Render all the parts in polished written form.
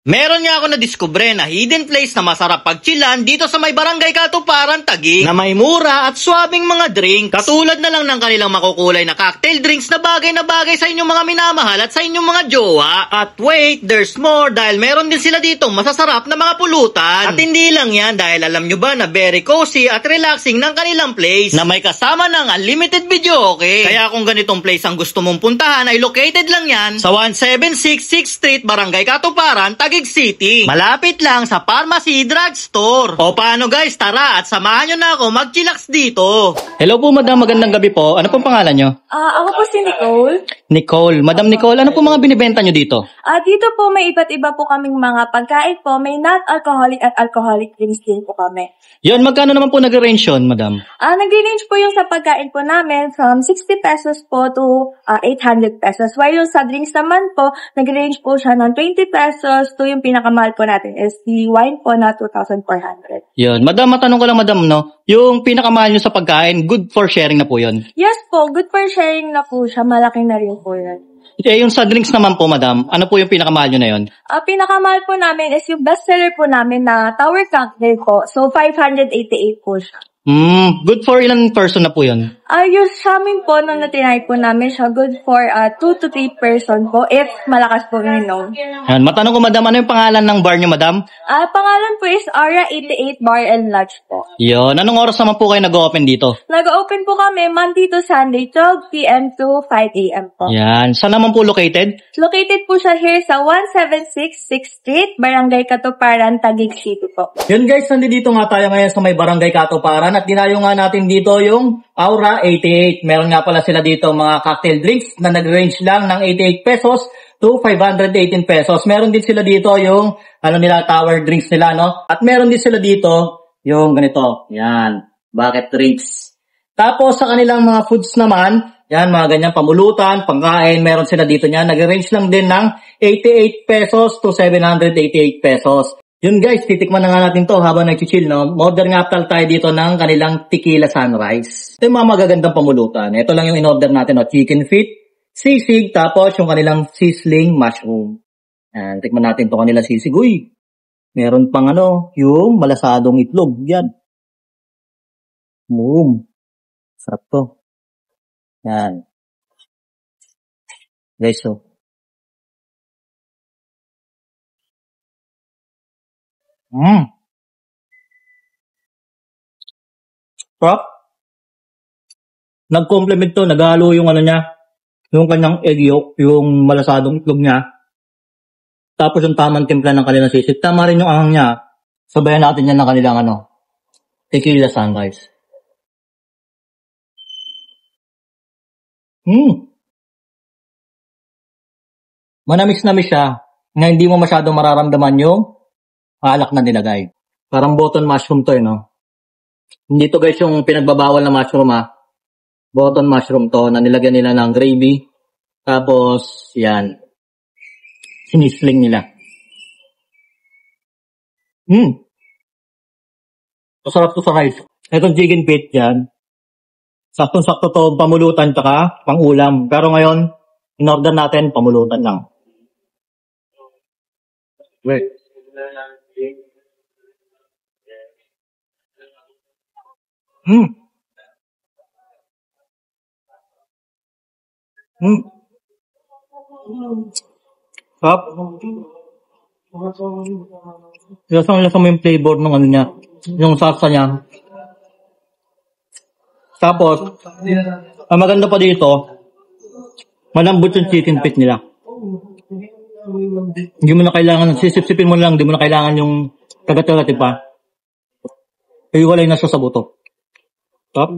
Meron nga ako na-discover na hidden place na masarap pagchilan dito sa may Barangay Katuparan, Taguig, na may mura at swabing mga drink. Katulad na lang ng kanilang makukulay na cocktail drinks na bagay sa inyong mga minamahal at sa inyong mga jowa. At wait, there's more dahil meron din sila ditong masasarap na mga pulutan. At hindi lang yan dahil alam nyo ba na very cozy at relaxing ng kanilang place na may kasama ng unlimited video, okay? Kaya kung ganitong place ang gusto mong puntahan ay located lang yan sa 1766 Street, Barangay Katuparan, Taguig City. Malapit lang sa Pharmacy Drugstore. O paano guys, tara at samahan nyo na ako mag-chillax dito. Hello po madam, magandang gabi po. Ano pong pangalan nyo? Ako po si Nicole. Nicole. Madam Nicole, ano po mga binibenta nyo dito? Dito po may iba't iba po kaming mga pagkain po. May not-alcoholic at alcoholic drinks din po kami. Yun, magkano naman po nag-range yun, madam? Nag-range po yung sa pagkain po namin from 60 pesos po to 800 pesos. While yung sa drinks naman po, nag-range po siya ng 20 pesos to yung pinakamahal po natin is the wine po na 2,400. Yun. Madam, matanong ko lang madam, no? Yung pinakamahal nyo sa pagkain, good for sharing na po yun? Yes po, good for sharing na po siya. Malaki na rin po yun. Yung sa drinks naman po, madam, ano po yung pinakamahal nyo na yun? Pinakamahal po namin is yung bestseller po namin na Tower Cocktail po. So, 588 po siya. Good for ilang person na po yun? Yung sa amin po, nung natinay po namin siya, good for 2 to 3 person po, if malakas po minom. Yan, matanong ko madam, ano yung pangalan ng bar nyo madam? Pangalan po is Aura 88 Bar and Lodge po. Yun, anong oras naman po kayo nag-open dito? Nag-open po kami Monday to Sunday, 12 p.m. to 5 a.m. po. Yan, saan naman po located? Located po siya here sa 1766 Street, Barangay Katuparan, Taguig City po. Yun guys, nandito nga tayo ngayon sa may Barangay Katuparan at dinayo nga natin dito yung Aura 88. Meron nga pala sila dito mga cocktail drinks na nag-range lang ng 88 pesos to 518 pesos. Meron din sila dito yung tower drinks nila, no? At meron din sila dito yung ganito. Yan, bucket drinks. Tapos sa kanilang mga foods naman, yan, mga ganyan pamulutan, pangkain, meron sila dito niyan. Nag-range lang din ng 88 pesos to 788 pesos. Yun guys, titikman na nga natin to habang nag-chill, no? Order nga pala tayo dito ng kanilang Tequila Sunrise. Ito yung mga magagandang pamulutan. Ito lang yung in-order natin, no? Chicken feet, sisig, tapos yung kanilang sizzling mushroom. Yan, tikman natin to kanilang sisig. Uy, meron pang yung malasadong itlog. Yan. Sarap to. Yan. Guys, so. Sarap. Nag-complement to, naghalo yung niya, yung kanyang egg yolk, yung malasadong itlog niya. Tapos yung tamang timpla ng kanilang sisig. Tama rin yung ahang niya. Sabayan natin yan ng kanilang Tequila Sunrise. Manamis-namis siya na hindi mo masyadong mararamdaman yung alak na nilagay. Parang button mushroom to, no? Hindi to guys yung pinagbabawal na mushroom, ha? Button mushroom to na nilagyan nila ng gravy. Tapos, yan. Sinisling nila. Masarap to sa rice. Itong chicken feet yan. Saktong-sakto to pamulutan tsaka pang-ulam. Pero ngayon, in-order natin pamulutan lang. Wait. Sarap. Lasang-lasang mo yung flavor ng niya. Yung salsa niya. Tapos, ang maganda pa dito, malambot yung chicken feet nila. Hindi mo na kailangan, sisip-sipin mo lang, hindi mo na kailangan yung kagat-kagat pa. Iwalay na siya sa buto. Top.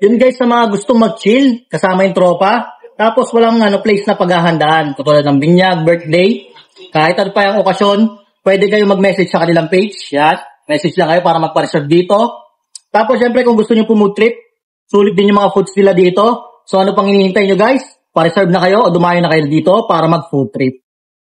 Yun guys, sa mga gustong mag-chill, kasama yung tropa, tapos walang place na paghahandaan, katulad ng binyag, birthday, kahit ano pa yung okasyon, pwede kayo mag-message sa kanilang page. Yan, message lang kayo para magpa-reserve dito. Tapos syempre kung gusto nyo po mood trip, sulit din yung mga foods nila dito. So ano pang hinihintay nyo guys? Pa-reserve na kayo o dumayo na kayo dito para mag-food trip.